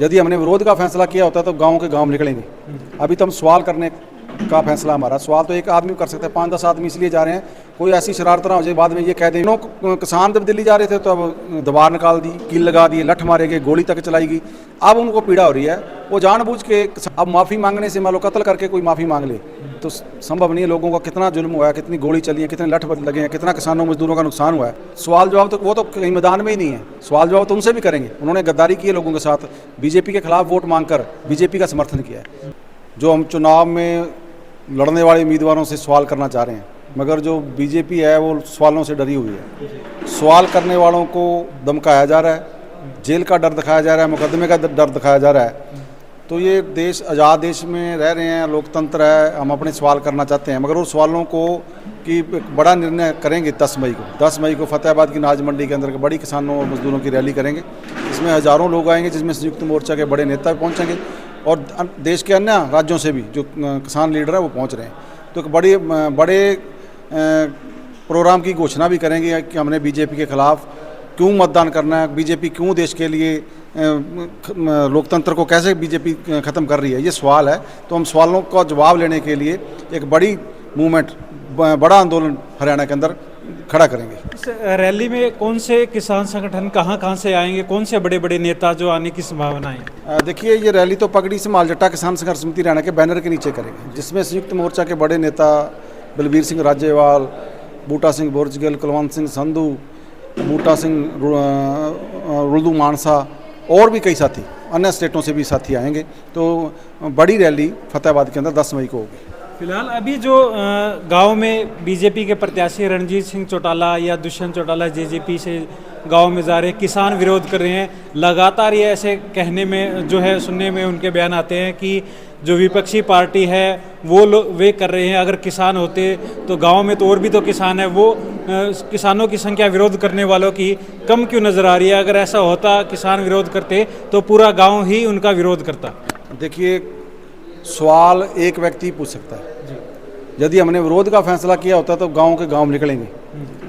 यदि हमने विरोध का फैसला किया होता तो गांव के गांव निकलेंगे। अभी तो हम सवाल करने का फैसला हमारा, सवाल तो एक आदमी कर सकता है, 5-10 आदमी इसलिए जा रहे हैं कोई ऐसी शरारत ना हो जाए बाद में ये कह दें। किसान जब दिल्ली जा रहे थे तो अब दीवार निकाल दी, कील लगा दी, लठ मारे गए, गोली तक चलाई गई। अब उनको पीड़ा हो रही है, वो जानबूझ के अब माफ़ी मांगने से मान लो कत्ल करके कोई माफ़ी मांग ले तो संभव नहीं है। लोगों का कितना जुल्म हुआ है, कितनी गोली चली है, कितने लठ लगे हैं, कितना किसानों मजदूरों का नुकसान हुआ है। सवाल जवाब तो वो तो कहीं मैदान में ही नहीं है, सवाल जवाब तो उनसे भी करेंगे। उन्होंने गद्दारी की है लोगों के साथ, बीजेपी के खिलाफ वोट मांगकर बीजेपी का समर्थन किया है। जो हम चुनाव में लड़ने वाले उम्मीदवारों से सवाल करना चाह रहे हैं, मगर जो बीजेपी है वो सवालों से डरी हुई है। सवाल करने वालों को धमकाया जा रहा है, जेल का डर दिखाया जा रहा है, मुकदमे का डर दिखाया जा रहा है। तो ये देश आज़ाद देश में रह रहे हैं, लोकतंत्र है, हम अपने सवाल करना चाहते हैं, मगर उन सवालों को कि एक बड़ा निर्णय करेंगे 10 मई को। 10 मई को फतेहाबाद की नाज मंडी के अंदर बड़ी किसानों और मजदूरों की रैली करेंगे। इसमें हज़ारों लोग आएंगे, जिसमें संयुक्त मोर्चा के बड़े नेता पहुँचेंगे और देश के अन्य राज्यों से भी जो किसान लीडर है वो पहुँच रहे हैं। तो एक बड़े प्रोग्राम की घोषणा भी करेंगे कि हमने बीजेपी के खिलाफ क्यों मतदान करना है, बीजेपी क्यों देश के लिए लोकतंत्र को कैसे बीजेपी ख़त्म कर रही है, ये सवाल है। तो हम सवालों का जवाब लेने के लिए एक बड़ी मूवमेंट, बड़ा आंदोलन हरियाणा के अंदर खड़ा करेंगे। इस रैली में कौन से किसान संगठन कहाँ से आएंगे, कौन से बड़े बड़े नेता जो आने की संभावना है? देखिए, ये रैली तो पगड़ी से मालजट्टा किसान संघर्ष समिति हरियाणा के बैनर के नीचे करेंगे, जिसमें संयुक्त मोर्चा के बड़े नेता बलबीर सिंह राजेवाल, बूटा सिंह बोरजगल, कुलवंत सिंह संधू, बूटा सिंह रुल्दू मानसा और भी कई साथी अन्य स्टेटों से भी साथी आएंगे। तो बड़ी रैली फतेहाबाद के अंदर 10 मई को होगी। फिलहाल अभी जो गांव में बीजेपी के प्रत्याशी रणजीत सिंह चौटाला या दुष्यंत चौटाला जेजेपी से गांव में जा रहे हैं, किसान विरोध कर रहे हैं। लगातार ये ऐसे कहने में जो है सुनने में उनके बयान आते हैं कि जो विपक्षी पार्टी है वे कर रहे हैं, अगर किसान होते तो गांव में तो और भी तो किसान है, वो किसानों की संख्या विरोध करने वालों की कम क्यों नज़र आ रही है? अगर ऐसा होता, किसान विरोध करते तो पूरा गाँव ही उनका विरोध करता। देखिए, सवाल एक व्यक्ति पूछ सकता है। यदि हमने विरोध का फैसला किया होता तो गांव के गांव निकलेंगे।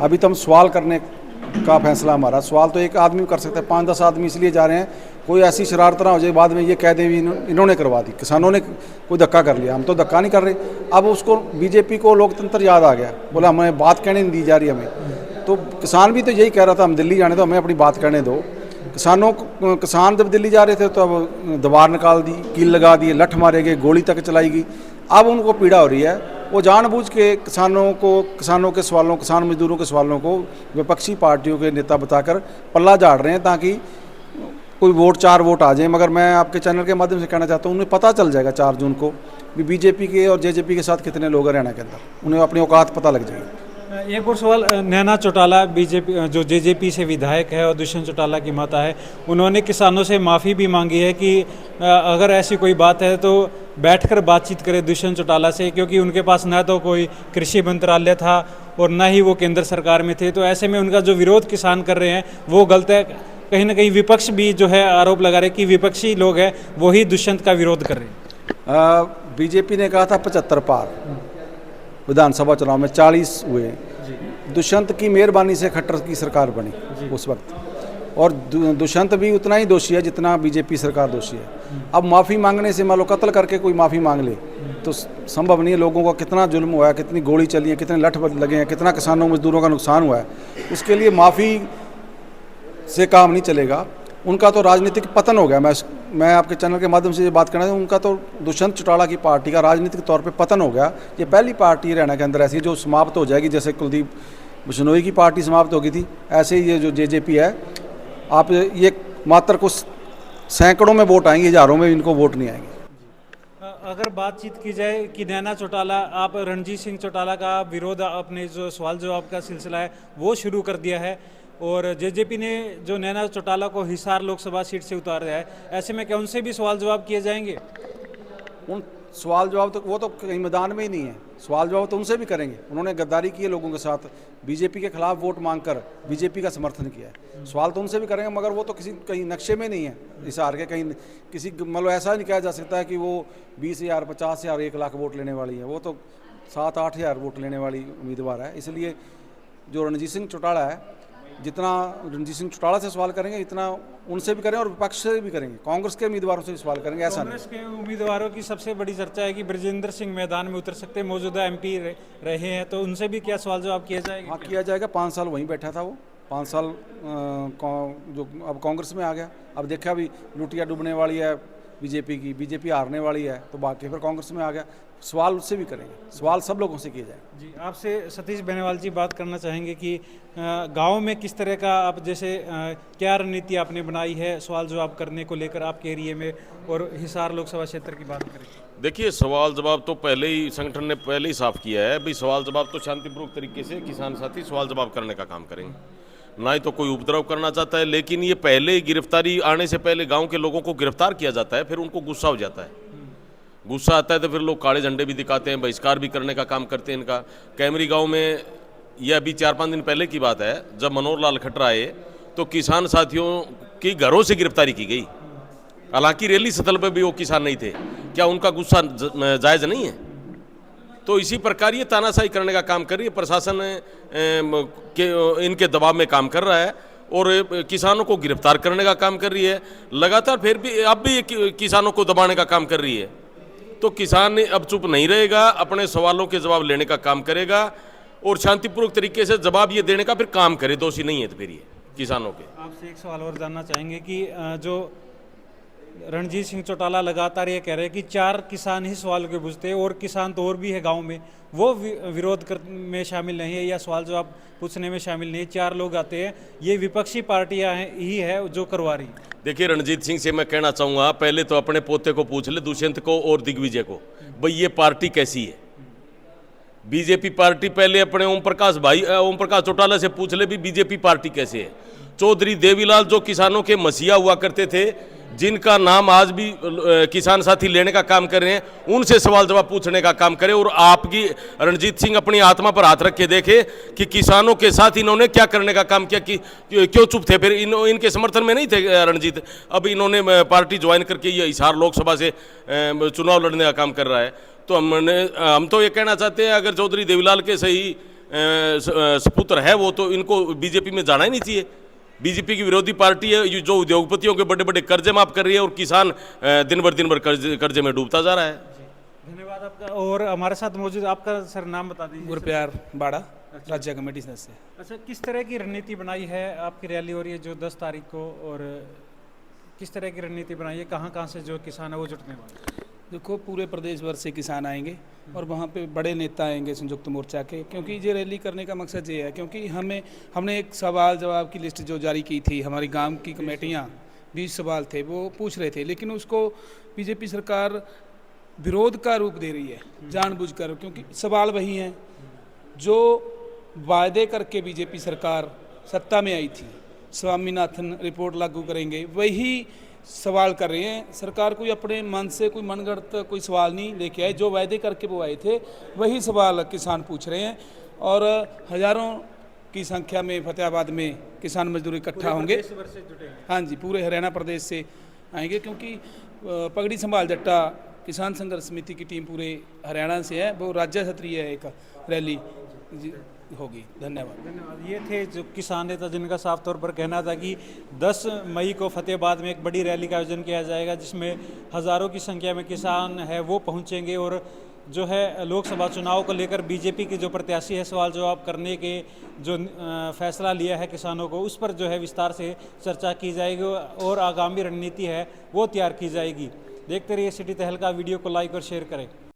अभी तो हम सवाल करने का फैसला हमारा, सवाल तो एक आदमी कर सकता है, 5-10 आदमी इसलिए जा रहे हैं कोई ऐसी शरारत ना हो जाए बाद में ये कह दें इन्होंने करवा दी, किसानों ने कोई धक्का कर लिया। हम तो धक्का नहीं कर रहे। अब उसको बीजेपी को लोकतंत्र याद आ गया, बोला हमें बात कहने नहीं दी जा रही हमें। तो किसान भी तो यही कह रहा था हम दिल्ली जाने दो, हमें अपनी बात करने दो। किसान जब दिल्ली जा रहे थे तो अब दीवार निकाल दी, कील लगा दी, लठ मारे गए, गोली तक चलाई गई। अब उनको पीड़ा हो रही है, वो जानबूझ के किसानों के सवालों, किसान मजदूरों के सवालों को विपक्षी पार्टियों के नेता बताकर पल्ला झाड़ रहे हैं ताकि कोई 4 वोट आ जाए। मगर मैं आपके चैनल के माध्यम से कहना चाहता हूँ, उन्हें पता चल जाएगा 4 जून को भी बीजेपी के और जेजेपी के साथ कितने लोग हरियाणा के अंदर, उन्हें अपनी औकात पता लग जाएगी। एक और सवाल, नैना चौटाला बीजेपी जो जेजेपी से विधायक है और दुष्यंत चौटाला की माता है, उन्होंने किसानों से माफ़ी भी मांगी है कि अगर ऐसी कोई बात है तो बैठकर बातचीत करें दुष्यंत चौटाला से, क्योंकि उनके पास ना तो कोई कृषि मंत्रालय था और ना ही वो केंद्र सरकार में थे। तो ऐसे में उनका जो विरोध किसान कर रहे हैं वो गलत है। कहीं ना कहीं विपक्ष भी जो है आरोप लगा रहे कि विपक्षी लोग हैं वही दुष्यंत का विरोध कर रहे हैं। बीजेपी ने कहा था 75 पार, विधानसभा चुनाव में 40 हुए। दुष्यंत की मेहरबानी से खट्टर की सरकार बनी उस वक्त, और दुष्यंत भी उतना ही दोषी है जितना बीजेपी सरकार दोषी है। अब माफ़ी मांगने से मान लो कत्ल करके कोई माफ़ी मांग ले तो संभव नहीं है। लोगों का कितना जुल्म हुआ है, कितनी गोली चली है, कितने लठ लगे हैं, कितना किसानों मजदूरों का नुकसान हुआ है। उसके लिए माफ़ी से काम नहीं चलेगा। उनका तो राजनीतिक पतन हो गया। मैं आपके चैनल के माध्यम से ये बात करना चाहूँ, उनका तो दुष्यंत चौटाला की पार्टी का राजनीतिक तौर पे पतन हो गया। ये पहली पार्टी हरियाणा के अंदर ऐसी जो समाप्त हो जाएगी, जैसे कुलदीप बिश्नोई की पार्टी समाप्त हो गई थी, ऐसे ही ये जो जेजेपी है, आप ये मात्र कुछ सैकड़ों में वोट आएंगे, हज़ारों में इनको वोट नहीं आएंगे। अगर बातचीत की जाए कि नैना चौटाला, आप रणजीत सिंह चौटाला का विरोध अपने जो सवाल जवाब का सिलसिला है वो शुरू कर दिया है, और जेजेपी ने जो नैना चौटाला को हिसार लोकसभा सीट से उतार दिया है, ऐसे में क्या उनसे भी सवाल जवाब किए जाएंगे? उन सवाल जवाब तो वो तो कहीं मैदान में ही नहीं है, सवाल जवाब तो उनसे भी करेंगे। उन्होंने गद्दारी की है लोगों के साथ, बीजेपी के खिलाफ वोट मांगकर बीजेपी का समर्थन किया है। सवाल तो उनसे भी करेंगे, मगर वो तो कहीं नक्शे में नहीं है हिसार के। कहीं किसी मतलब ऐसा नहीं कहा जा सकता है कि वो 20,000, 50,000, 1 लाख वोट लेने वाली है। वो तो 7-8 हज़ार वोट लेने वाली उम्मीदवार है। इसलिए जो रणजीत सिंह चौटाला है जितना रणजीत सिंह चौटाला से सवाल करेंगे इतना उनसे भी करेंगे और विपक्ष से भी करेंगे, कांग्रेस के उम्मीदवारों से भी सवाल करेंगे, ऐसा नहीं। कांग्रेस के उम्मीदवारों की सबसे बड़ी चर्चा है कि ब्रजेंद्र सिंह मैदान में उतर सकते हैं, मौजूदा एमपी रहे हैं, तो उनसे भी क्या सवाल जवाब किया जाएगा? हाँ, किया जाएगा। 5 साल वहीं बैठा था वो, 5 साल जो अब कांग्रेस में आ गया। अब देखा अभी लुटिया डूबने वाली है बीजेपी की, बीजेपी हारने वाली है, तो बाकी फिर कांग्रेस में आ गया। सवाल उससे भी करेंगे, सवाल सब लोगों से किए जाएंगे। जी, आपसे सतीश बेनीवाल जी बात करना चाहेंगे कि गांव में किस तरह का आप जैसे क्या रणनीति आपने बनाई है सवाल जवाब करने को लेकर आपके एरिया में, और हिसार लोकसभा क्षेत्र की बात करें? देखिए, सवाल जवाब तो पहले ही संगठन ने पहले ही साफ किया है भाई, सवाल जवाब तो शांतिपूर्वक तरीके से किसान साथी सवाल जवाब करने का काम करेंगे, ना ही तो कोई उपद्रव करना चाहता है। लेकिन ये पहले गिरफ्तारी आने से पहले गांव के लोगों को गिरफ्तार किया जाता है, फिर उनको गुस्सा हो जाता है, गुस्सा आता है तो फिर लोग काले झंडे भी दिखाते हैं, बहिष्कार भी करने का काम करते हैं इनका। कैमरी गांव में यह अभी 4-5 दिन पहले की बात है, जब मनोहर लाल खट्टर आए तो किसान साथियों की घरों से गिरफ्तारी की गई, हालांकि रैली स्थल पर भी वो किसान नहीं थे। क्या उनका गुस्सा जायज़ नहीं है? तो इसी प्रकार ये तानाशाही करने का काम कर रही है प्रशासन के, इनके दबाव में काम कर रहा है और किसानों को गिरफ्तार करने का काम कर रही है लगातार। फिर भी अब भी ये किसानों को दबाने का काम कर रही है। तो किसान अब चुप नहीं रहेगा, अपने सवालों के जवाब लेने का काम करेगा और शांतिपूर्वक तरीके से जवाब ये देने का फिर काम करे, दोषी नहीं है तो फिर ये किसानों के। आपसे एक सवाल और जानना चाहेंगे कि जो रणजीत सिंह चौटाला लगातार ये कह रहे हैं कि 4 किसान ही सवाल के पूछते हैं और किसान तो और भी है गांव में, वो विरोध में शामिल नहीं है या सवाल जवाब पूछने में शामिल नहीं है, 4 लोग आते हैं, ये विपक्षी पार्टियां ही है जो करवा रही। देखिए, रणजीत सिंह से मैं कहना चाहूँगा, पहले तो अपने पोते को पूछ ले, दुष्यंत को और दिग्विजय को, भाई ये पार्टी कैसी है? बीजेपी पार्टी पहले अपने ओम प्रकाश चौटाला से पूछ ले भी बीजेपी पार्टी कैसे है। चौधरी देवीलाल जो किसानों के मसीहा हुआ करते थे, जिनका नाम आज भी किसान साथी लेने का काम कर रहे हैं, उनसे सवाल जवाब पूछने का काम करें। और आपकी रणजीत सिंह अपनी आत्मा पर हाथ रख के देखे कि किसानों के साथ इन्होंने क्या करने का काम किया, कि क्यों चुप थे? फिर इनके समर्थन में नहीं थे रणजीत, अब इन्होंने पार्टी ज्वाइन करके ये हिसार लोकसभा से चुनाव लड़ने का काम कर रहा है। तो हम तो ये कहना चाहते हैं, अगर चौधरी देवीलाल के सही सपुत्र है वो, तो इनको बीजेपी में जाना ही नहीं चाहिए। बीजेपी की विरोधी पार्टी है जो उद्योगपतियों के बड़े बड़े कर्जे माफ कर रही है और किसान दिन भर कर्जे में डूबता जा रहा है। धन्यवाद आपका। और हमारे साथ मौजूद आपका सर नाम बता दीजिए। गुरप्यार बाड़ा, राज्य कमेटी सदस्य। अच्छा, किस तरह की रणनीति बनाई है? आपकी रैली हो रही है जो 10 तारीख को, और किस तरह की रणनीति बनाई है? कहाँ से जो किसान है वो जुटने वाले? देखो, पूरे प्रदेश भर से किसान आएंगे और वहाँ पे बड़े नेता आएंगे संयुक्त मोर्चा के, क्योंकि ये रैली करने का मकसद ये है, क्योंकि हमने एक सवाल जवाब की लिस्ट जो जारी की थी, हमारी गांव की कमेटियाँ 20 सवाल थे वो पूछ रहे थे, लेकिन उसको बीजेपी सरकार विरोध का रूप दे रही है जानबूझकर, क्योंकि सवाल वही हैं जो वायदे करके बीजेपी सरकार सत्ता में आई थी। स्वामीनाथन रिपोर्ट लागू करेंगे, वही सवाल कर रहे हैं। सरकार कोई अपने मन से कोई मनगढ़ंत कोई सवाल नहीं लेके आए, जो वायदे करके वो आए थे वही सवाल किसान पूछ रहे हैं। और हज़ारों की संख्या में फतेहाबाद में किसान मजदूर इकट्ठा होंगे। हाँ जी, पूरे हरियाणा प्रदेश से आएंगे, क्योंकि पगड़ी संभाल जट्टा किसान संघर्ष समिति की टीम पूरे हरियाणा से है, वो राज्य स्तरीय एक रैली होगी। धन्यवाद। ये थे जो किसान नेता जिनका साफ तौर पर कहना था कि 10 मई को फतेहाबाद में एक बड़ी रैली का आयोजन किया जाएगा, जिसमें हज़ारों की संख्या में किसान है वो पहुंचेंगे और जो है लोकसभा चुनाव को लेकर बीजेपी के जो प्रत्याशी है सवाल जवाब करने के जो फैसला लिया है किसानों को, उस पर जो है विस्तार से चर्चा की जाएगी और आगामी रणनीति है वो तैयार की जाएगी। देखते रहिए सिटी तहलका। वीडियो को लाइक और शेयर करें।